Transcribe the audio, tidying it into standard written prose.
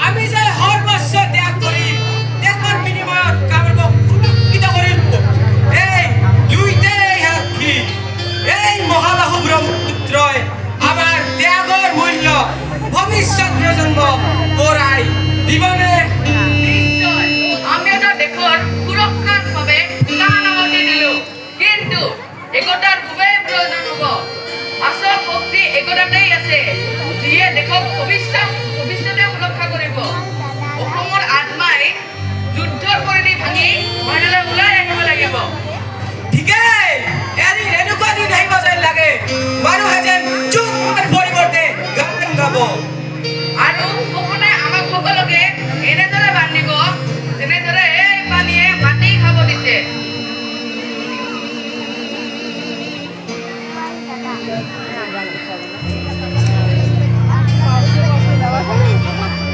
আমি যে সৰ্বস্ব ত্যাগ কৰি দেশৰ বিনিময়ত কামৰূপক সুৰক্ষিত কৰিলো। এই দুইটাই সাক্ষী। এই মহাবাহু ব্ৰহ্মপুত্ৰই আমাৰ ত্যাগৰ মূল্য ভৱিষ্যত প্ৰজন্মক পৰাই দিবনে? নিশ্চয়। আমি এটা দেশৰ সুৰক্ষাৰ বাবে প্ৰাণ আহুতি দিলো, কিন্তু একতাৰ খুবেই প্ৰয়োজন হ'ব। আচল শক্তি একতাতেই আছে, যিয়ে দেশক ভৱিষ্যতে সুৰক্ষা কৰিব। অসমৰ আত্মাই যুদ্ধৰ পৰিধি ভাঙি বাহিৰলৈ ওলাই আহিব লাগিব। ঠিকেই।